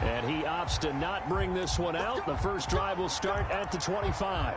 And he opts to not bring this one out. The first drive will start at the 25.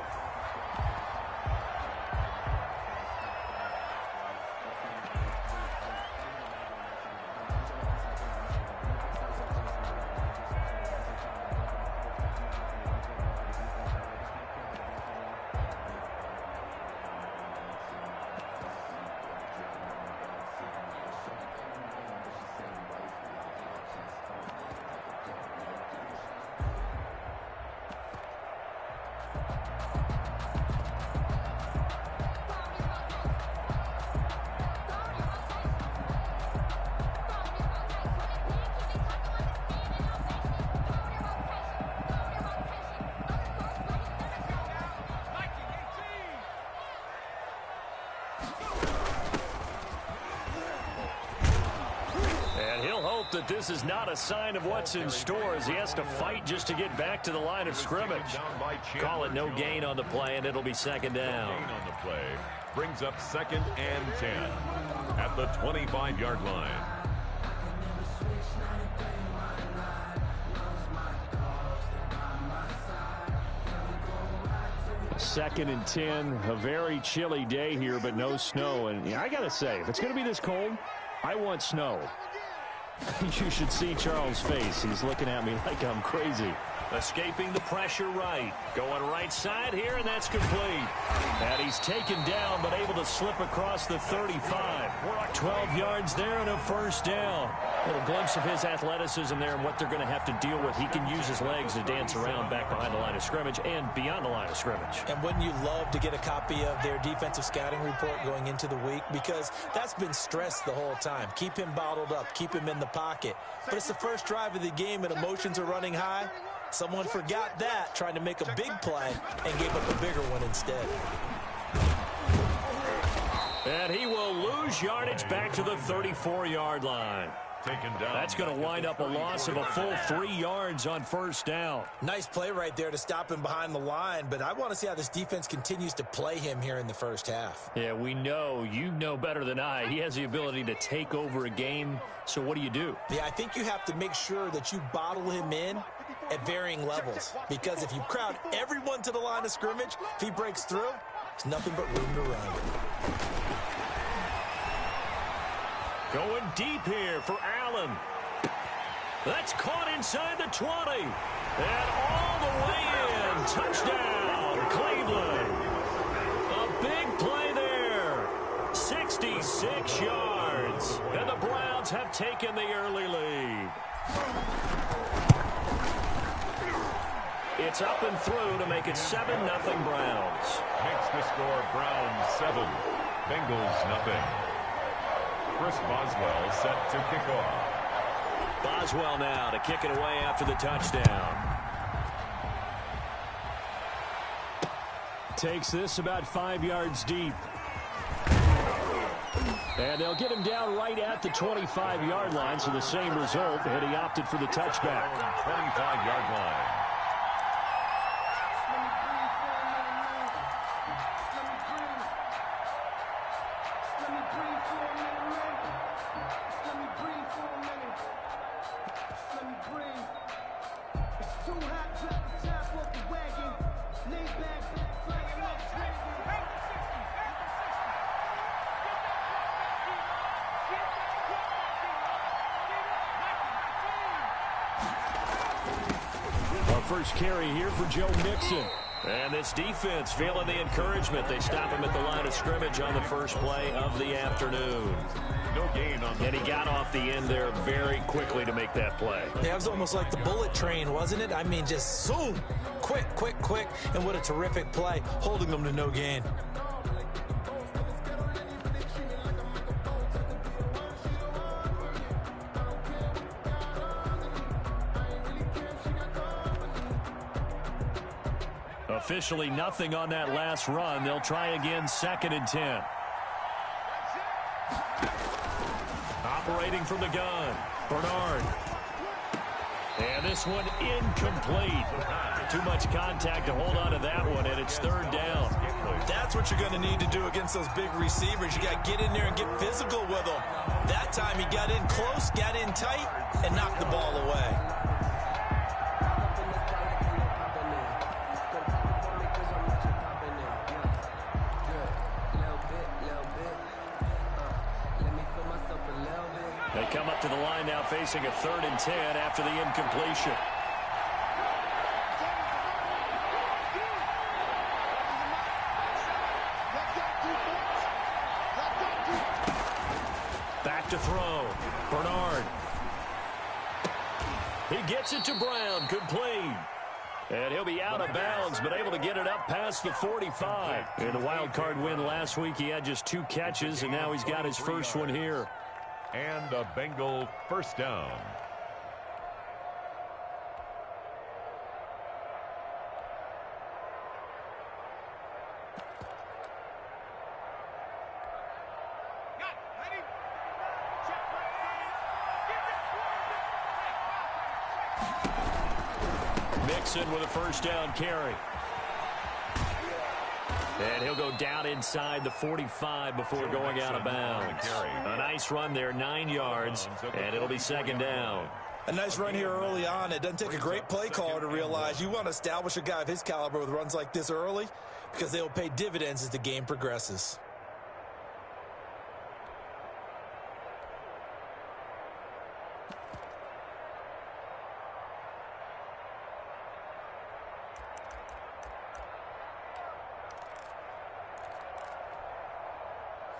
That this is not a sign of what's in store as he has to fight just to get back to the line of scrimmage. Call it no gain on the play, and it'll be second down. Gain on the play brings up 2nd and 10 at the 25-yard line. Second and 10, a very chilly day here, but no snow. And I got to say, if it's going to be this cold, I want snow. You should see Charles' face. He's looking at me like I'm crazy. Escaping the pressure right. Going right side here, and that's complete. And he's taken down, but able to slip across the 35. 12 yards there and a first down. A little glimpse of his athleticism there and what they're going to have to deal with. He can use his legs to dance around back behind the line of scrimmage and beyond the line of scrimmage. And wouldn't you love to get a copy of their defensive scouting report going into the week? Because that's been stressed the whole time. Keep him bottled up. Keep him in the pocket. But it's the first drive of the game and emotions are running high. Someone forgot that, trying to make a big play, and gave up a bigger one instead. And he will lose yardage back to the 34-yard line. Taken down. That's going to wind up a loss of a full 3 yards on first down. Nice play right there to stop him behind the line, but I want to see how this defense continues to play him here in the first half. Yeah, we know. You know better than I. He has the ability to take over a game, so what do you do? Yeah, I think you have to make sure that you bottle him in at varying levels, because if you crowd everyone to the line of scrimmage, if he breaks through, there's nothing but room to run. Going deep here for Allen. That's caught inside the 20. And all the way in. Touchdown, Cleveland. A big play there. 66 yards. And the Browns have taken the early lead. It's up and through to make it 7-0 Browns. Makes the score Browns 7, Bengals nothing. Chris Boswell set to kick off. Boswell now to kick it away after the touchdown. Takes this about 5 yards deep. And they'll get him down right at the 25-yard line, so the same result, and he opted for the touchback. 25-yard line. First carry here for Joe Mixon. And this defense feeling the encouragement. They stop him at the line of scrimmage on the first play of the afternoon. No gain on and he got off the end there very quickly to make that play. Yeah, it was almost like the bullet train, wasn't it? I mean, just zoom. Quick, quick, quick. And what a terrific play, holding them to no gain. Officially nothing on that last run. They'll try again, 2nd and 10. Operating from the gun, Bernard. And this one incomplete. Too much contact to hold on to that one, and it's 3rd down. That's what you're going to need to do against those big receivers. You got to get in there and get physical with them. That time he got in close, got in tight, and knocked the ball away. facing a 3rd and 10 after the incompletion. Back to throw. Bernard. He gets it to Brown. Complete. And he'll be out of bounds, but able to get it up past the 45. In the wild card win last week, he had just 2 catches, and now he's got his first one here. And a Bengal first down. Mixon with a first down carry. And he'll go down inside the 45 before going out of bounds. A nice run there, 9 yards, and it'll be 2nd down. A nice run here early on. It doesn't take a great play caller to realize you want to establish a guy of his caliber with runs like this early because they will pay dividends as the game progresses.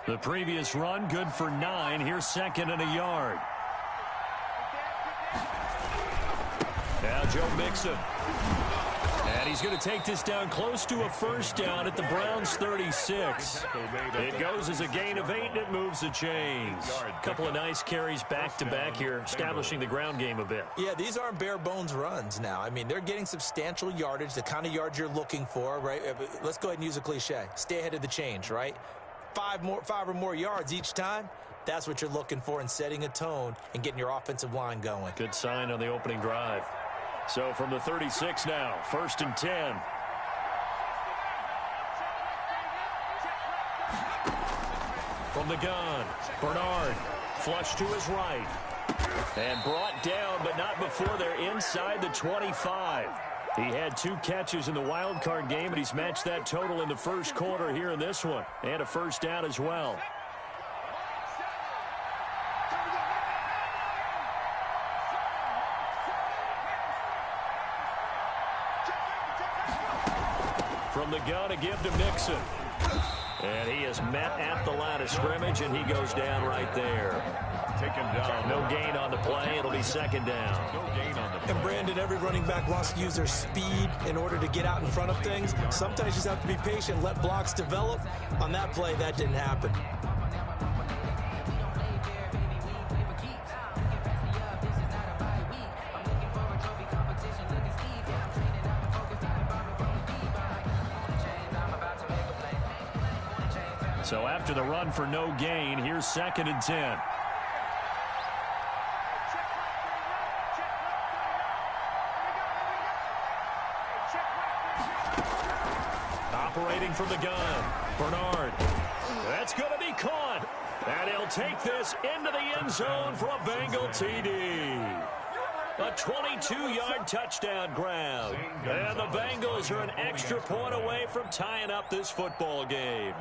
The previous run, good for 9. Here's 2nd and a yard. Now Joe Mixon. And he's going to take this down close to a first down at the Browns' 36. It goes as a gain of 8, and it moves the chains. A couple of nice carries back-to-back here, establishing the ground game a bit. Yeah, these aren't bare-bones runs now. I mean, they're getting substantial yardage, the kind of yards you're looking for, right? Let's go ahead and use a cliche. Stay ahead of the change, right? 5 or more yards each time, that's what you're looking for in setting a tone and getting your offensive line going. Good sign on the opening drive. So from the 36 now, 1st and 10. From the gun, Bernard, flush to his right. And brought down, but not before they're inside the 25. He had 2 catches in the wild card game, and he's matched that total in the first quarter here in this one. And a first down as well. From the gun, a give to Mixon. And he is met at the line of scrimmage, and he goes down right there. Taken down. No gain on the play. It'll be 2nd down. No gain on the play. And Brandon, every running back wants to use their speed in order to get out in front of things. Sometimes you just have to be patient, let blocks develop. On that play, that didn't happen. So after the run for no gain, here's 2nd and 10. Operating from the gun, Bernard. That's going to be caught. And he'll take this into the end zone for a Bengal TD. A 22-yard touchdown grab. And the Bengals are an extra point away from tying up this football game.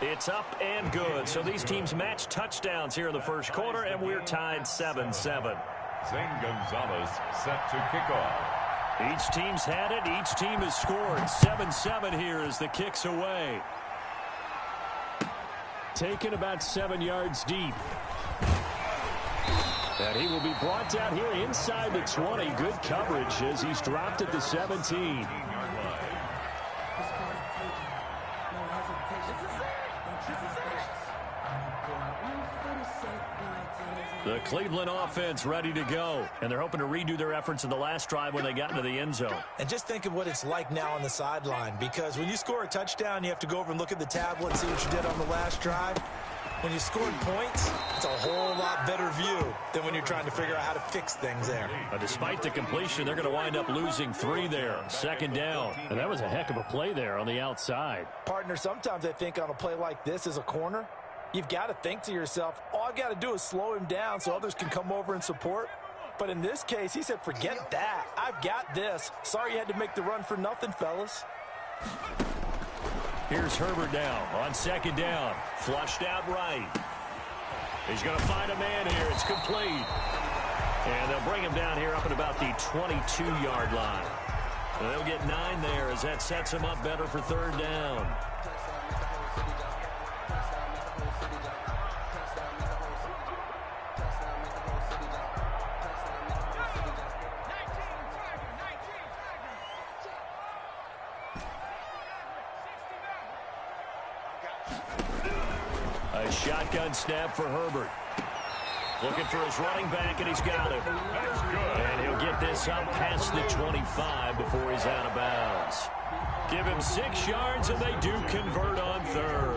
It's up and good. So these teams match touchdowns here in the first quarter, and we're tied 7-7. Zane Gonzalez set to kick off. Each team's had it. Each team has scored. 7-7 here as the kick's away. Taken about 7 yards deep. And he will be brought down here inside the 20. Good coverage as he's dropped at the 17. The Cleveland offense ready to go, and they're hoping to redo their efforts in the last drive when they got into the end zone. And just think of what it's like now on the sideline, because when you score a touchdown, you have to go over and look at the tablet and see what you did on the last drive. When you scored points, it's a whole lot better view than when you're trying to figure out how to fix things there. Despite the completion, they're going to wind up losing 3 there. 2nd down. And that was a heck of a play there on the outside. Partner, sometimes I think on a play like this as a corner, you've got to think to yourself, all I've got to do is slow him down so others can come over and support. But in this case, he said, forget that. I've got this. Sorry you had to make the run for nothing, fellas. Here's Herbert now on 2nd down. Flushed out right. He's going to find a man here. It's complete. And they'll bring him down here up at about the 22-yard line. They'll get 9 there as that sets him up better for third down. A shotgun snap for Herbert. Looking for his running back, and he's got it. That's good. And he'll get this up past the 25 before he's out of bounds. Give him 6 yards, and they do convert on third.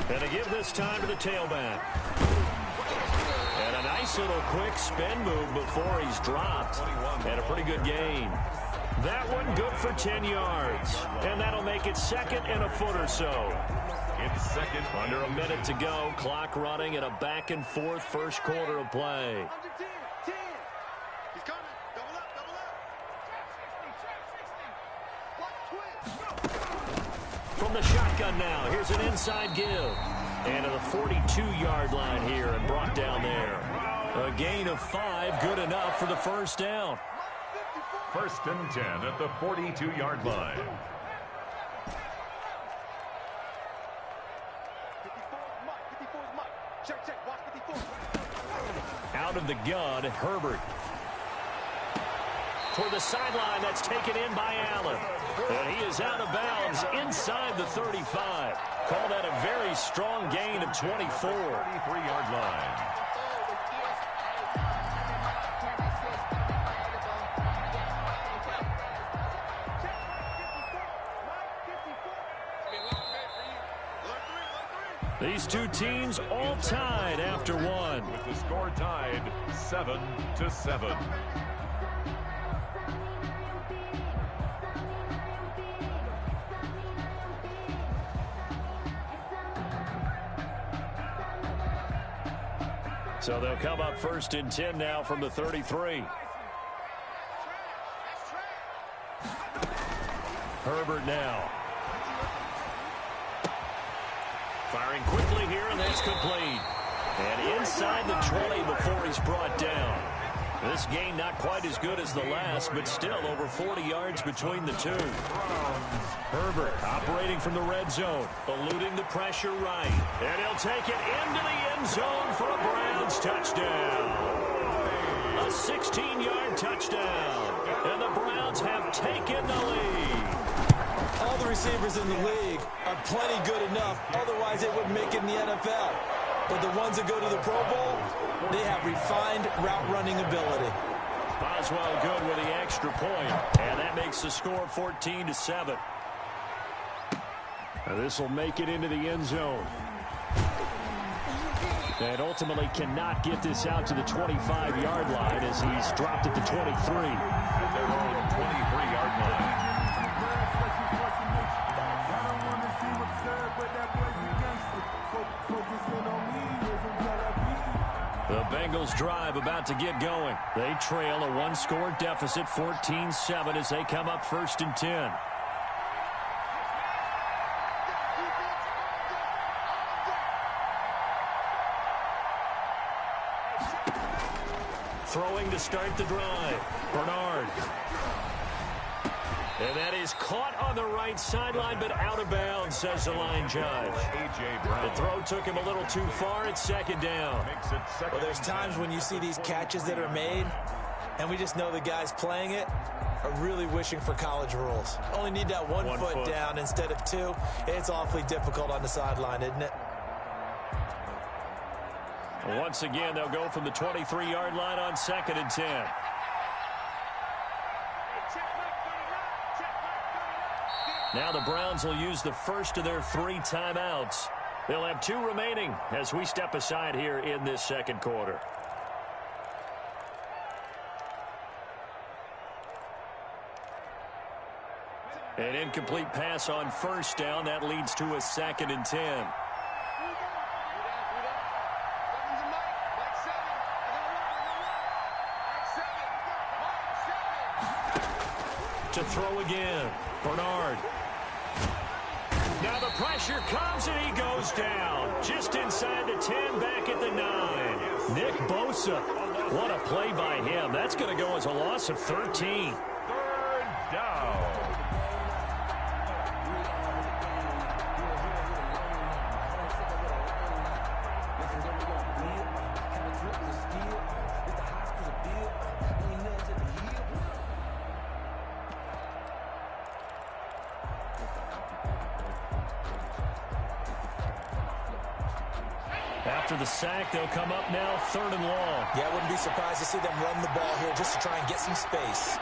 And to give this time to the tailback. And a nice little quick spin move before he's dropped. And a pretty good gain. That one good for 10 yards. And that'll make it second and a foot or so. It's second. Under a minute to go. Clock running and a back and forth first quarter of play. From the shotgun now. Here's an inside give. And to the 42-yard line here and brought down there. A gain of 5, good enough for the first down. First and 10 at the 42-yard line. Out of the gun, Herbert. Toward the sideline, that's taken in by Allen. And he is out of bounds inside the 35. Call that a very strong gain of 24. 43-yard line. These two teams all tied after one. With the score tied 7-7. So they'll come up first and 10 now from the 33. Herbert now. Firing quickly here, and that's complete. And inside the 20 before he's brought down. This gain not quite as good as the last, but still over 40 yards between the two. Herbert operating from the red zone, eluding the pressure right. And he'll take it into the end zone for a Browns touchdown. A 16-yard touchdown. And the Browns have taken the lead. All the receivers in the league are plenty good enough. Otherwise, they wouldn't make it in the NFL. But the ones that go to the Pro Bowl, they have refined route running ability. Boswell good with the extra point. And that makes the score 14-7. Now this will make it into the end zone. And ultimately cannot get this out to the 25-yard line as he's dropped at the 23. At their own 23-yard line. The Bengals drive about to get going. They trail a one-score deficit, 14-7, as they come up first and 10. Throwing to start the drive. Bernard. And that is caught on the right sideline, but out of bounds, says the line judge. A.J. Brown. The throw took him a little too far. It's second down. Makes it second. Well, there's times when you see these catches that are made, and we just know the guys playing it are really wishing for college rules. Only need that one foot down instead of 2. It's awfully difficult on the sideline, isn't it? Once again, they'll go from the 23-yard line on second and 10. Now the Browns will use the first of their 3 timeouts. They'll have 2 remaining as we step aside here in this second quarter. An incomplete pass on first down. That leads to a second and 10. To throw again. Bernard. Now the pressure comes and he goes down. Just inside the 10, back at the 9. Nick Bosa. What a play by him. That's going to go as a loss of 13. 3rd down. After the sack, they'll come up now 3rd and long. Yeah, I wouldn't be surprised to see them run the ball here just to try and get some space.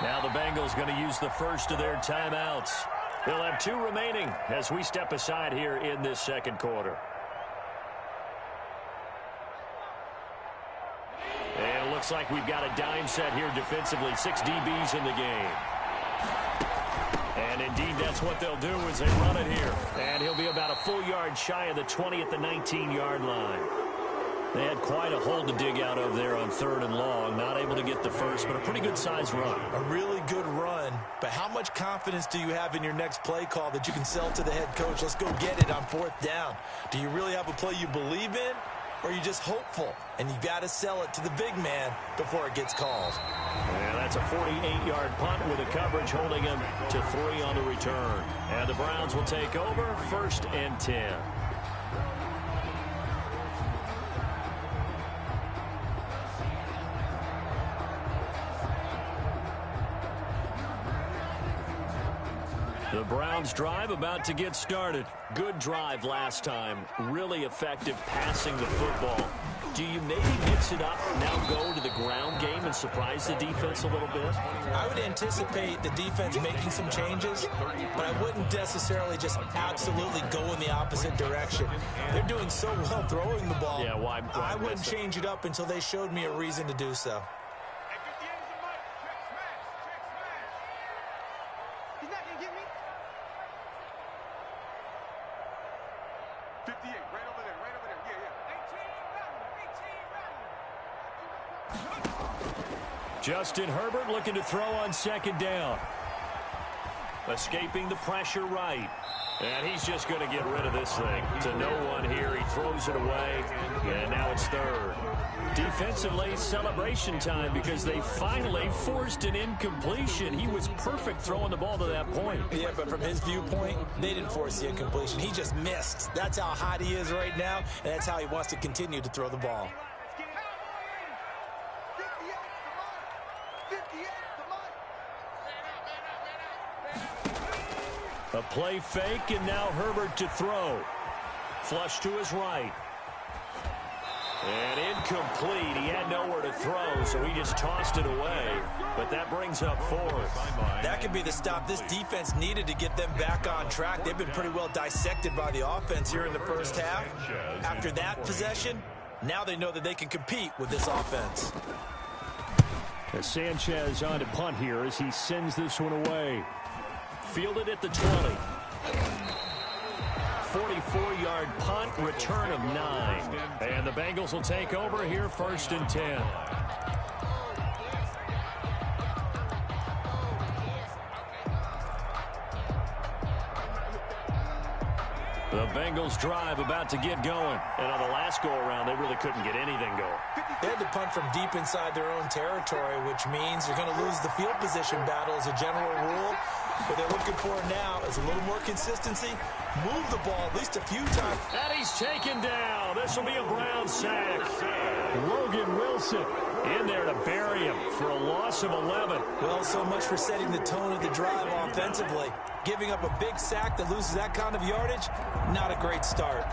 Now the Bengals going to use the first of their timeouts. They'll have 2 remaining as we step aside here in this 2nd quarter. And it looks like we've got a dime set here defensively. 6 DBs in the game. And indeed, that's what they'll do as they run it here. And he'll be about a full yard shy of the 20 at the 19-yard line. They had quite a hole to dig out of there on 3rd and long. Not able to get the first, but a pretty good-sized run. A really good run. But how much confidence do you have in your next play call that you can sell to the head coach? Let's go get it on 4th down. Do you really have a play you believe in? Or are you just hopeful? And you got to sell it to the big man before it gets called. And that's a 48-yard punt with a coverage holding him to 3 on the return. And the Browns will take over 1st and 10. The Browns drive about to get started. Good drive last time. Really effective passing the football. Do you maybe mix it up, now go to the ground game and surprise the defense a little bit? I would anticipate the defense making some changes, but I wouldn't necessarily just absolutely go in the opposite direction. They're doing so well throwing the ball. Yeah, why I wouldn't change it up until they showed me a reason to do so. Justin Herbert looking to throw on 2nd down. Escaping the pressure right. And he's just going to get rid of this thing. To no one here. He throws it away. And now it's 3rd. Defensively, celebration time because they finally forced an incompletion. He was perfect throwing the ball to that point. Yeah, but from his viewpoint, they didn't force the incompletion. He just missed. That's how hot he is right now, and that's how he wants to continue to throw the ball. A play fake, and now Herbert to throw. Flush to his right. And incomplete. He had nowhere to throw, so he just tossed it away. But that brings up 4th. That could be the stop this defense needed to get them back on track. They've been pretty well dissected by the offense here in the first half. After that possession, now they know that they can compete with this offense. As Sanchez on to punt here as he sends this one away. Fielded at the 20. 44-yard punt, return of 9. And the Bengals will take over here 1st and 10. The Bengals drive about to get going. And on the last go-around, they really couldn't get anything going. They had to punt from deep inside their own territory, which means they're going to lose the field position battle as a general rule. What they're looking for now is a little more consistency. Move the ball at least a few times. And he's taken down. This will be a Brown sack. Logan Wilson in there to bury him for a loss of 11. Well, so much for setting the tone of the drive offensively. Giving up a big sack that loses that kind of yardage, not a great start.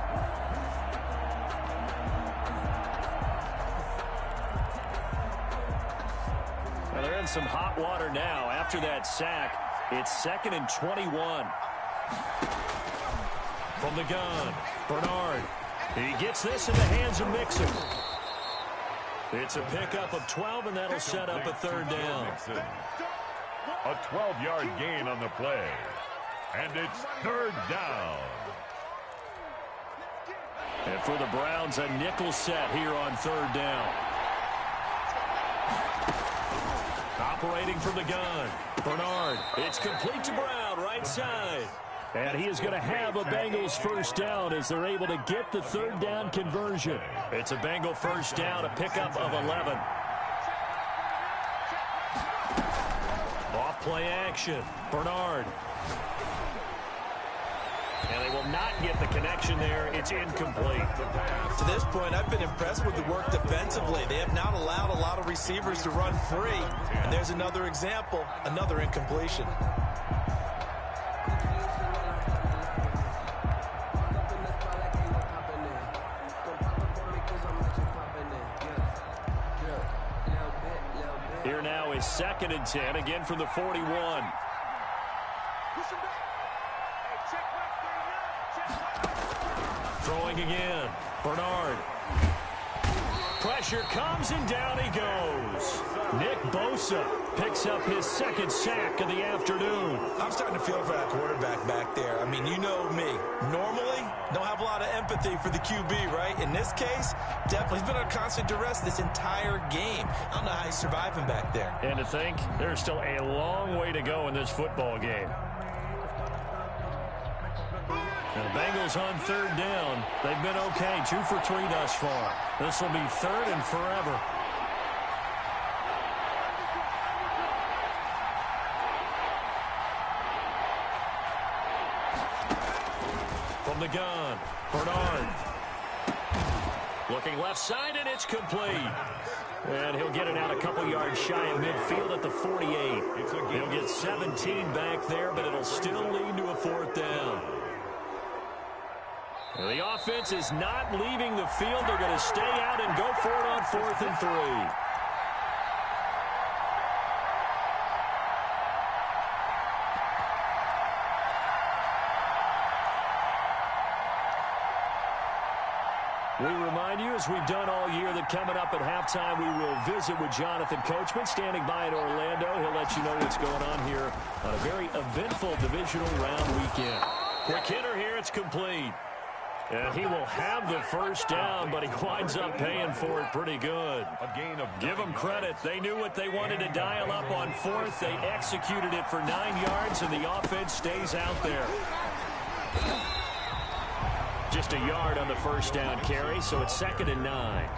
Well, they're in some hot water now after that sack. It's 2nd and 21. From the gun, Bernard. He gets this in the hands of Mixon. It's a pickup of 12, and that'll set up a 3rd down. A 12-yard gain on the play. And it's 3rd down. And for the Browns, a nickel set here on third down. Operating from the gun, Bernard. It's complete to Brown, right side. And he is going to have a Bengals first down as they're able to get the third down conversion. It's a Bengal first down, a pickup of 11. Off play action, Bernard. And they will not get the connection there. It's incomplete. To this point, I've been impressed with the work defensively. They have not allowed a lot of receivers to run free. And there's another example, another incompletion. Here now is 2nd and 10, again from the 41. Throwing again, Bernard. Pressure comes and down he goes. Nick Bosa picks up his 2nd sack of the afternoon. I'm starting to feel for that quarterback back there. I mean, you know me. Normally, don't have a lot of empathy for the QB, right? In this case, definitely he's been under constant duress this entire game. I don't know how he's surviving back there. And to think, there's still a long way to go in this football game. And the Bengals on third down. They've been okay, 2 for 3 thus far. This will be 3rd and forever. From the gun, Bernard. Looking left side, and it's complete. And he'll get it out a couple yards shy of midfield at the 48. He'll get 17 back there, but it'll still lead to a 4th down. The offense is not leaving the field. They're going to stay out and go for it on 4th and 3. We remind you, as we've done all year, that coming up at halftime, we will visit with Jonathan Coachman, standing by in Orlando. He'll let you know what's going on here on a very eventful divisional round weekend. Quick hitter here, it's complete. And he will have the first down, but he winds up paying for it pretty good. Give them credit. They knew what they wanted to dial up on 4th. They executed it for 9 yards, and the offense stays out there. Just a yard on the first down carry, so it's 2nd and 9.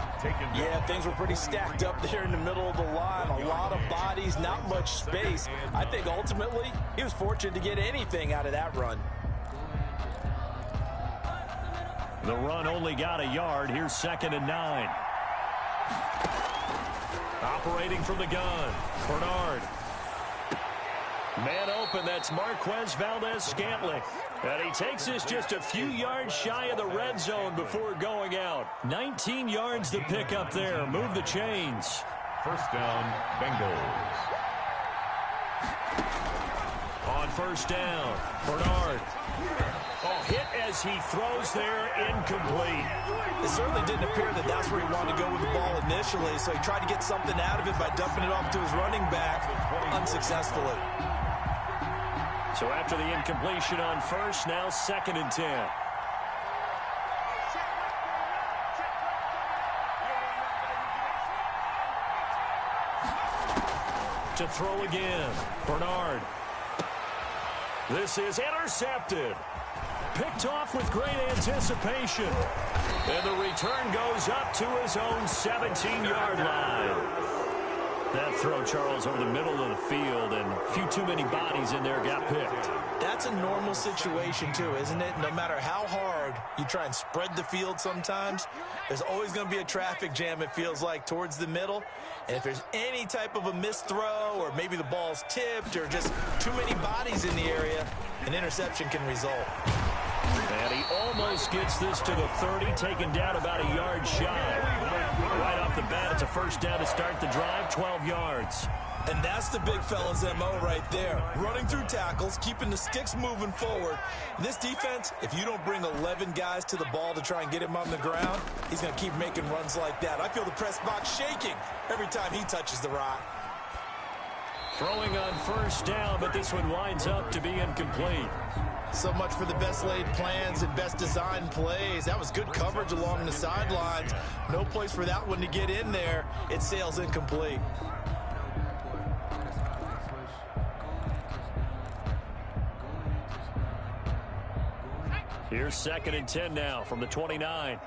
Yeah, things were pretty stacked up there in the middle of the line. A lot of bodies, not much space. I think ultimately he was fortunate to get anything out of that run. The run only got a yard. Here's 2nd and 9. Operating from the gun, Bernard. Man open, that's Marquez Valdez-Scantling. And he takes this just a few yards shy of the red zone before going out. 19 yards to pick up there. Move the chains. First down, Bengals. On first down, Bernard. Oh, hit as he throws there, incomplete. It certainly didn't appear that that's where he wanted to go with the ball initially, so he tried to get something out of it by dumping it off to his running back unsuccessfully. So after the incompletion on first, now 2nd and 10. To throw again, Bernard. This is intercepted. Picked off with great anticipation. And the return goes up to his own 17-yard line. That throw, Charles, over the middle of the field, and a few too many bodies in there got picked. That's a normal situation, too, isn't it? No matter how hard you try and spread the field sometimes, there's always going to be a traffic jam, it feels like, towards the middle. And if there's any type of a missed throw, or maybe the ball's tipped, or just too many bodies in the area, an interception can result. And he almost gets this to the 30, taken down about a yard shy. Right off the bat, it's a first down to start the drive, 12 yards. And that's the big fella's MO right there. Running through tackles, keeping the sticks moving forward. This defense, if you don't bring 11 guys to the ball to try and get him on the ground, he's going to keep making runs like that. I feel the press box shaking every time he touches the rock. Throwing on first down, but this one winds up to be incomplete. So much for the best laid plans and best designed plays. That was good coverage along the sidelines. No place for that one to get in there. It sails incomplete. Here's 2nd and 10 now from the 29.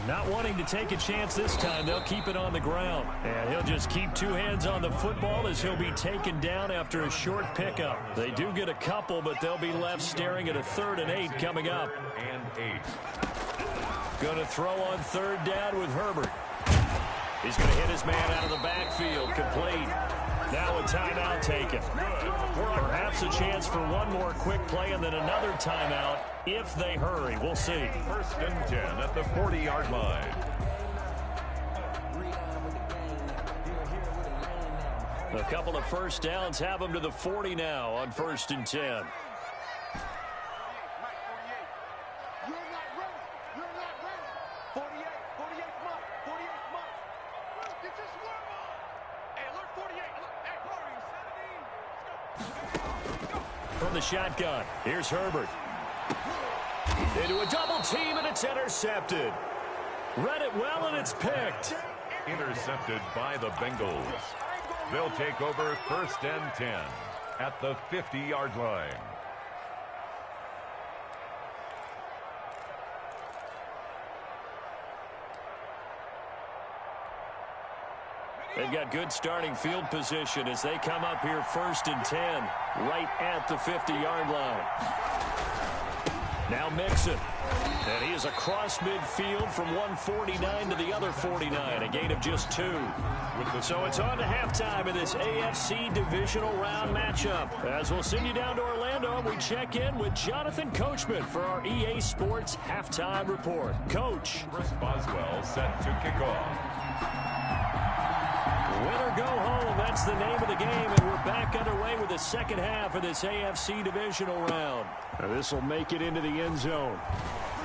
Not wanting to take a chance this time, they'll keep it on the ground. And he'll just keep 2 hands on the football as he'll be taken down after a short pickup. They do get a couple, but they'll be left staring at a 3rd and 8 coming up. And 8. Going to throw on 3rd down with Herbert. He's going to hit his man out of the backfield, complete. Now a timeout taken. Perhaps a chance for one more quick play and then another timeout if they hurry. We'll see. 1st and 10 at the 40-yard line. A couple of first downs have them to the 40 now on 1st and 10. From the shotgun, here's Herbert. Into a double team, and it's intercepted. Read it well, and it's picked. Intercepted by the Bengals. They'll take over 1st and 10 at the 50-yard line. They've got good starting field position as they come up here 1st and 10, right at the 50-yard line. Now Mixon. And he is across midfield from 149 to the other 49, a gain of just 2. So it's on to halftime in this AFC divisional round matchup. As we'll send you down to Orlando, we check in with Jonathan Coachman for our EA Sports halftime report. Coach. Chris Boswell set to kick off. Win or go home, that's the name of the game, and we're back underway with the second half of this AFC divisional round. Now this will make it into the end zone.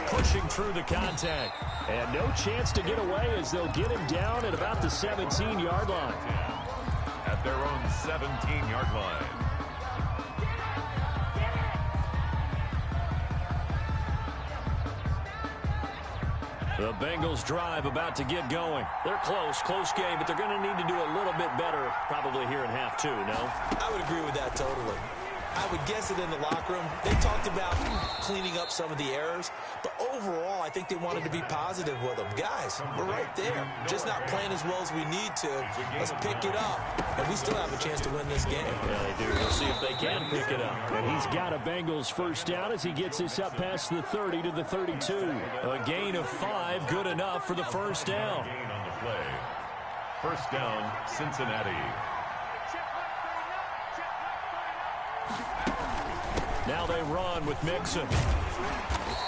Pushing through the contact. And no chance to get away as they'll get him down at about the 17-yard line. At their own 17-yard line. The Bengals drive about to get going. They're close game, but they're going to need to do a little bit better probably here in half 2, no? I would agree with that totally. I would guess it in the locker room. They talked about cleaning up some of the errors, but overall, I think they wanted to be positive with them. Guys, we're right there. Just not playing as well as we need to. Let's pick it up, and we still have a chance to win this game. Yeah, they do. We'll see if they can pick it up. And he's got a Bengals first down as he gets this up past the 30 to the 32. A gain of 5, good enough for the first down. Gain on the play. First down, Cincinnati. Now they run with Mixon.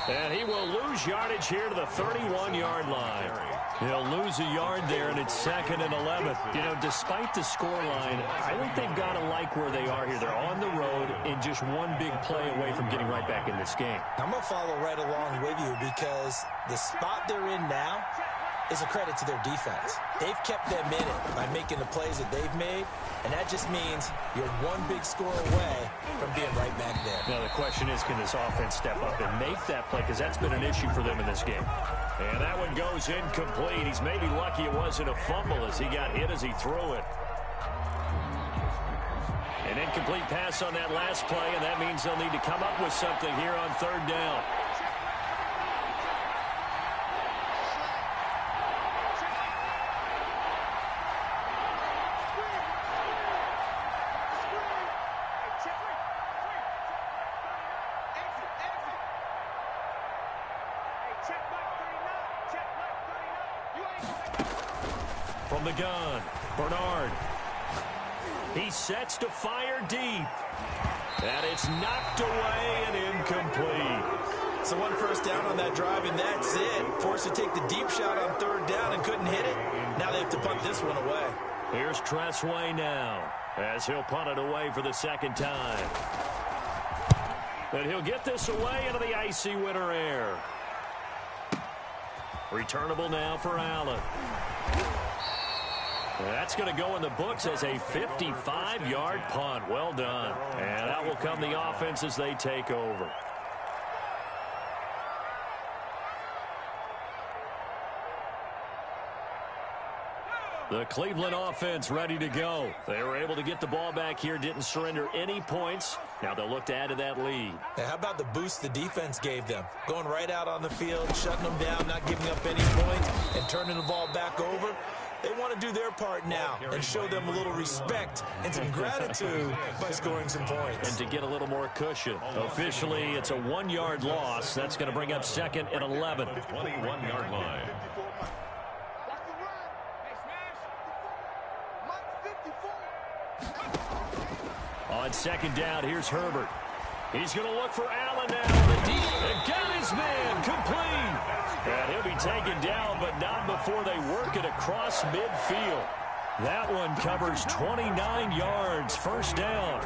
And he will lose yardage here to the 31-yard line. He'll lose a yard there, and it's 2nd and 11. You know, despite the scoreline, I think they've got to like where they are here. They're on the road and just one big play away from getting right back in this game. I'm going to follow right along with you because the spot they're in now is a credit to their defense. They've kept them in it by making the plays that they've made, and that just means you're one big score away from being right back there. Now the question is, can this offense step up and make that play? Because that's been an issue for them in this game. And that one goes incomplete. He's maybe lucky it wasn't a fumble as he got hit as he threw it. An incomplete pass on that last play, and that means they'll need to come up with something here on 3rd down. From the gun, Bernard. He sets to fire deep. And it's knocked away and incomplete. So one first down on that drive, and that's it. Forced to take the deep shot on 3rd down and couldn't hit it. Now they have to punt this one away. Here's Tressway now as he'll punt it away for the 2nd time. And he'll get this away into the icy winter air. Returnable now for Allen. That's going to go in the books as a 55-yard punt. Well done. And out will come the offense as they take over. The Cleveland offense ready to go. They were able to get the ball back here, didn't surrender any points. Now they'll look to add to that lead. Now, how about the boost the defense gave them? Going right out on the field, shutting them down, not giving up any points, and turning the ball back over. They want to do their part now and show them a little respect and some gratitude by scoring some points. And to get a little more cushion. Officially, it's a 1-yard loss. That's going to bring up second and 11. 21-yard line. On second down, here's Herbert. He's going to look for Allen now. And got his man complete. And he'll be taken down, but not before they work it across midfield. That one covers 29 yards. First down.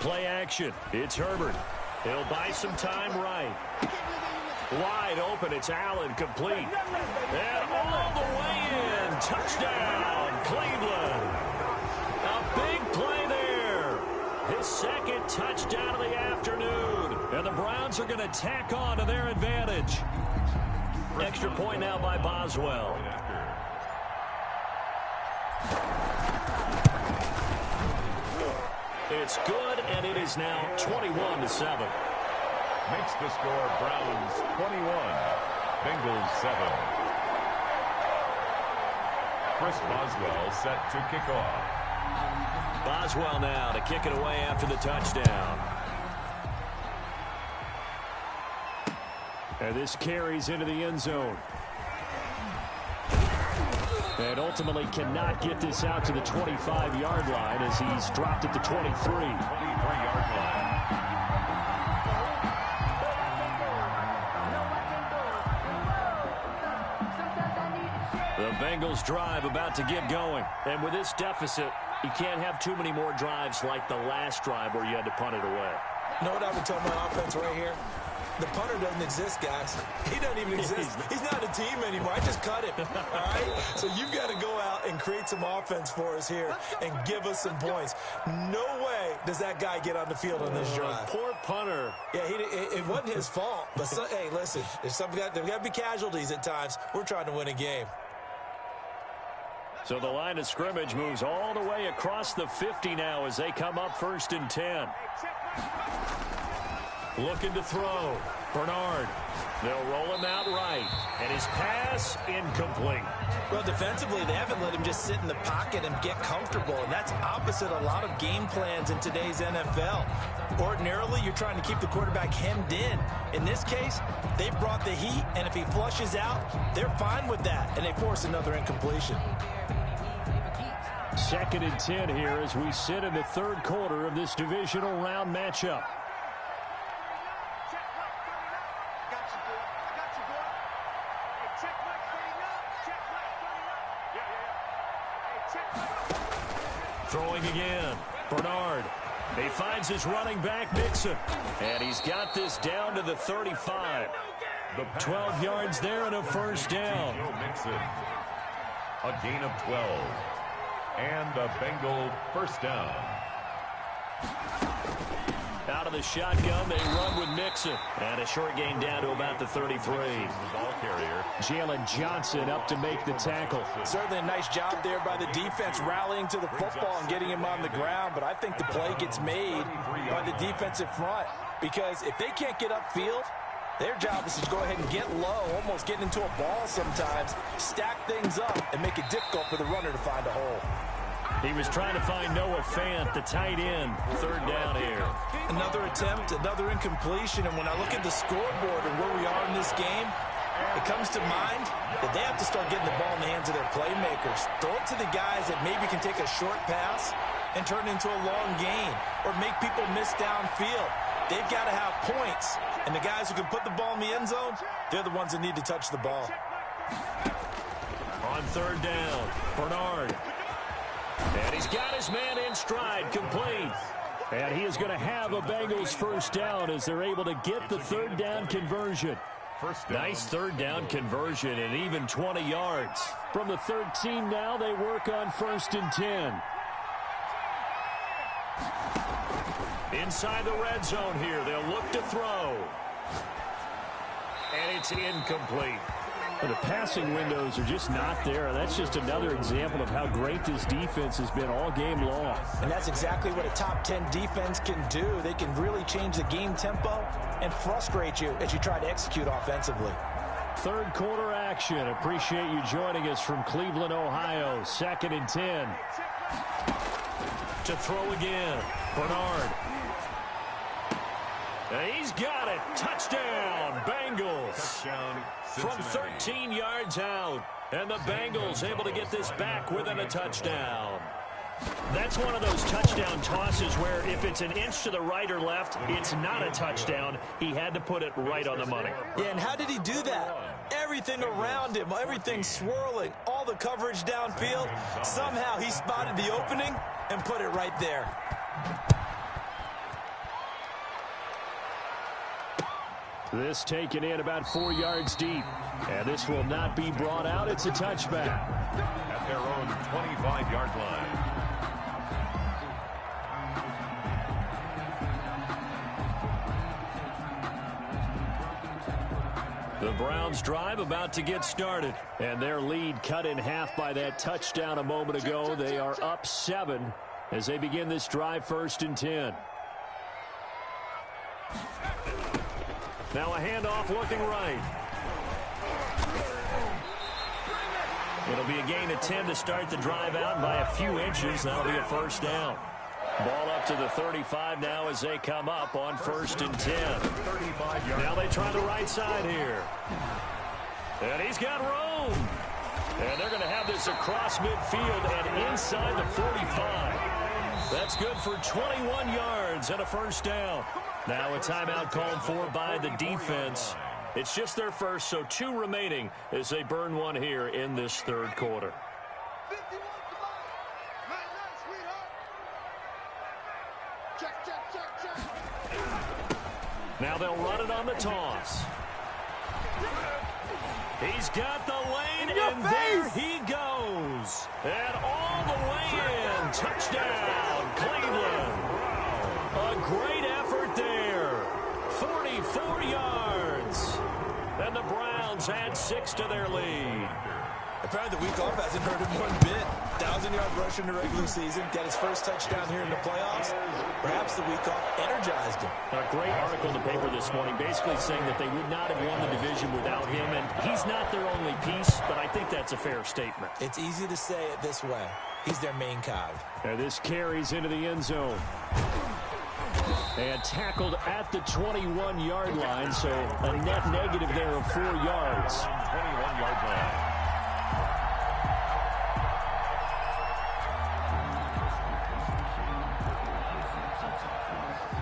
Play action. It's Herbert. He'll buy some time right. Wide open, it's Allen, complete. And all the way in. Touchdown, Cleveland. A big play there. His second touchdown of the afternoon. And the Browns are going to tack on to their advantage. Extra point now by Boswell. It's good, and it is now 21-7. Makes the score Browns 21, Bengals 7. Chris Boswell set to kick off. Boswell now to kick it away after the touchdown. And this carries into the end zone. And ultimately cannot get this out to the 25-yard line as he's dropped at the 23. 23-yard line. The Bengals drive about to get going. And with this deficit, you can't have too many more drives like the last drive where you had to punt it away. You know what I would tell my offense right here? The punter doesn't exist, guys. He doesn't even exist. He's not a team anymore. I just cut him, all right? So you've got to go out and create some offense for us here and give us some points. No way does that guy get on the field on this drive. Poor punter. Yeah, it wasn't his fault. But, hey, listen, there's got to be casualties at times. We're trying to win a game. So the line of scrimmage moves all the way across the 50 now as they come up 1st and 10. Looking to throw. Bernard. They'll roll him out right. And his pass incomplete. Well, defensively, they haven't let him just sit in the pocket and get comfortable. And that's opposite a lot of game plans in today's NFL. Ordinarily, you're trying to keep the quarterback hemmed in. In this case, they brought the heat. And if he flushes out, they're fine with that. And they force another incompletion. 2nd and 10 here as we sit in the 3rd quarter of this divisional round matchup. Throwing again. Bernard. He finds his running back, Mixon. And he's got this down to the 35. 12 yards there and a first down. Mixon. A gain of 12. And a Bengal first down. Out of the shotgun, they run with Mixon. And a short gain down to about the 33. Ball carrier. Jalen Johnson up to make the tackle. Certainly a nice job there by the defense rallying to the football and getting him on the ground. But I think the play gets made by the defensive front. Because if they can't get upfield, their job is to go ahead and get low, almost get into a ball sometimes, stack things up, and make it difficult for the runner to find a hole. He was trying to find Noah Fant, the tight end. 3rd down here. Another attempt, another incompletion, and when I look at the scoreboard and where we are in this game, it comes to mind that they have to start getting the ball in the hands of their playmakers. Throw it to the guys that maybe can take a short pass and turn it into a long gain or make people miss downfield. They've got to have points, and the guys who can put the ball in the end zone, they're the ones that need to touch the ball. On third down, Bernard. And he's got his man in stride, complete. And he is going to have a Bengals first down as they're able to get the third down conversion. Nice third down conversion and even 20 yards. From the 13 now, they work on 1st and 10. Inside the red zone here, they'll look to throw. And it's incomplete. Well, the passing windows are just not there. That's just another example of how great this defense has been all game long. And that's exactly what a top 10 defense can do. They can really change the game tempo and frustrate you as you try to execute offensively. Third quarter action. Appreciate you joining us from Cleveland, Ohio. 2nd and 10. To throw again, Bernard. And he's got it. Touchdown, Bengals. Touchdown, from 13 yards out. And the Bengals able to get this back within a touchdown. That's one of those touchdown tosses where if it's an inch to the right or left, it's not a touchdown. He had to put it right on the money. Yeah, and how did he do that? Everything around him, everything swirling, all the coverage downfield. Somehow he spotted the opening and put it right there. This taken in about 4 yards deep. And this will not be brought out. It's a touchback. At their own 25-yard line. The Browns drive about to get started. And their lead cut in half by that touchdown a moment ago. They are up 7 as they begin this drive 1st and 10. Now a handoff looking right. It'll be a gain of 10 to start the drive out by a few inches. That'll be a first down. Ball up to the 35 now as they come up on 1st and 10. Now they try the right side here. And he's got room. And they're going to have this across midfield and inside the 45. That's good for 21 yards and a first down. Now a timeout called for by the defense. It's just their first, so 2 remaining as they burn one here in this third quarter. Now they'll run it on the toss. He's got the lane, and there he goes. And all the way in. Touchdown, Cleveland. A great effort there. 44 yards. And the Browns add 6 to their lead. Apparently the week off hasn't hurt him one bit. 1,000-yard rush in the regular season. Got his first touchdown here in the playoffs. Perhaps the week off energized him. A great article in the paper this morning basically saying that they would not have won the division without him. And he's not their only piece, but I think that's a fair statement. It's easy to say it this way. He's their main cog. And this carries into the end zone. And tackled at the 21-yard line, so a net negative there of 4 yards. 21-yard line.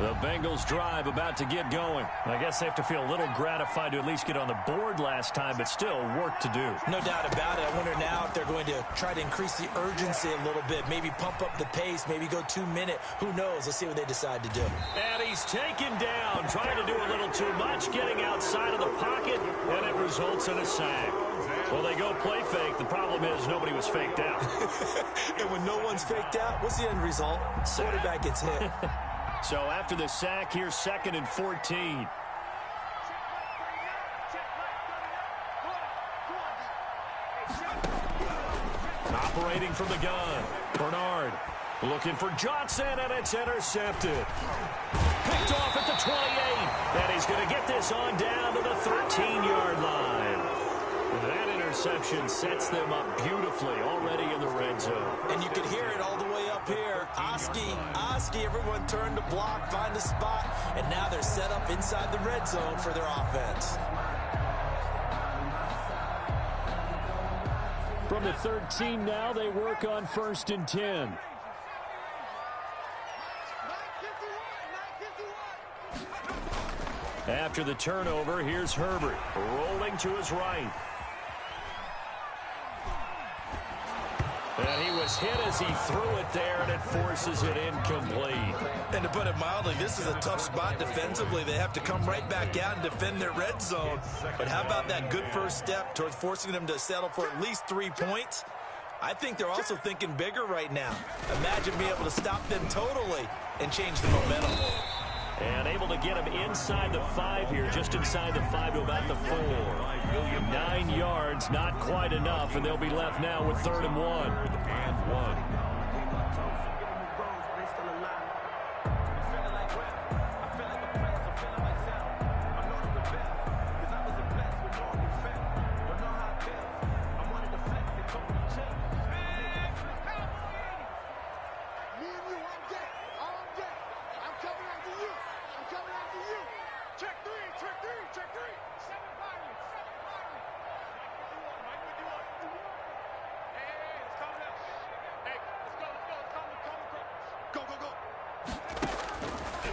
The Bengals drive about to get going. I guess they have to feel a little gratified to at least get on the board last time, but still work to do. No doubt about it. I wonder now if they're going to try to increase the urgency a little bit, maybe pump up the pace, maybe go 2-minute. Who knows? Let's see what they decide to do. And he's taken down, trying to do a little too much, getting outside of the pocket, and it results in a sack. Well, they go play fake. The problem is nobody was faked out. And when no one's faked out, what's the end result? Quarterback gets hit. So after the sack, here's 2nd and 14. Operating from the gun, Bernard looking for Johnson, and it's intercepted. Picked off at the 28, and he's going to get this on down to the 13-yard line. That interception sets them up beautifully already in the red zone. And you could hear it all the way up here. Oski, everyone turned to block, find a spot, and now they're set up inside the red zone for their offense. From the 13 now, they work on 1st and 10. After the turnover, here's Herbert rolling to his right. And he was hit as he threw it there, and it forces it incomplete. And to put it mildly, this is a tough spot defensively. They have to come right back out and defend their red zone. But how about that good first step towards forcing them to settle for at least 3 points? I think they're also thinking bigger right now. Imagine being able to stop them totally and change the momentum. And able to get him inside the 5 here, just inside the 5 to about the 4. 9 yards, not quite enough, and they'll be left now with 3rd and 1. And 1.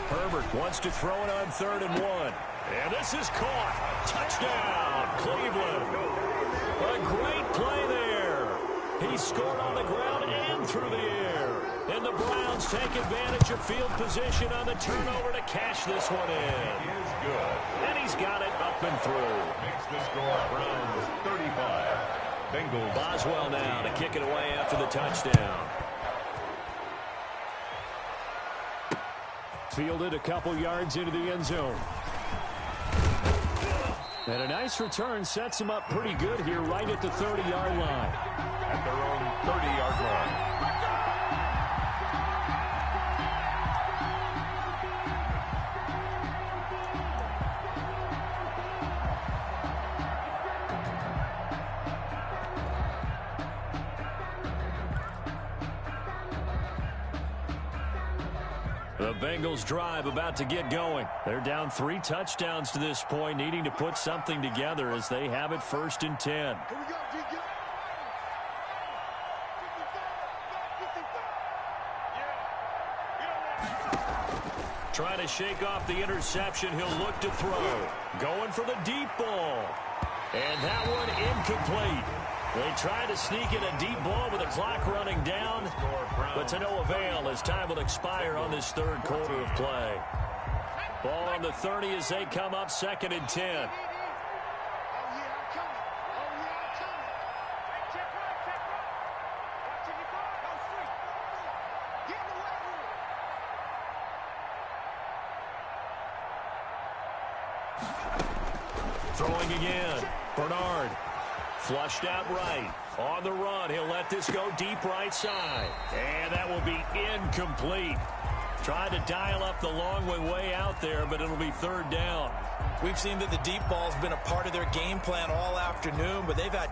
Herbert wants to throw it on 3rd and 1. And this is caught. Touchdown, Cleveland. A great play there. He scored on the ground and through the air. And the Browns take advantage of field position on the turnover to cash this one in. He is good. And he's got it up and through. Makes the score Browns 35. Bengals. Boswell now to kick it away after the touchdown. Fielded a couple yards into the end zone. And a nice return sets him up pretty good here right at the 30-yard line. At their own 30-yard line. The Bengals drive about to get going. They're down 3 touchdowns to this point, needing to put something together as they have it 1st and 10. Trying to shake off the interception. He'll look to throw. Going for the deep ball. And that one incomplete. They try to sneak in a deep ball with the clock running down, but to no avail as time will expire on this 3rd quarter of play. Ball on the 30 as they come up 2nd and 10. Throwing again. Bernard. Flushed out right. On the run, he'll let this go deep right side. And that will be incomplete. Trying to dial up the long way out there, but it'll be 3rd down. We've seen that the deep ball's been a part of their game plan all afternoon, but they've had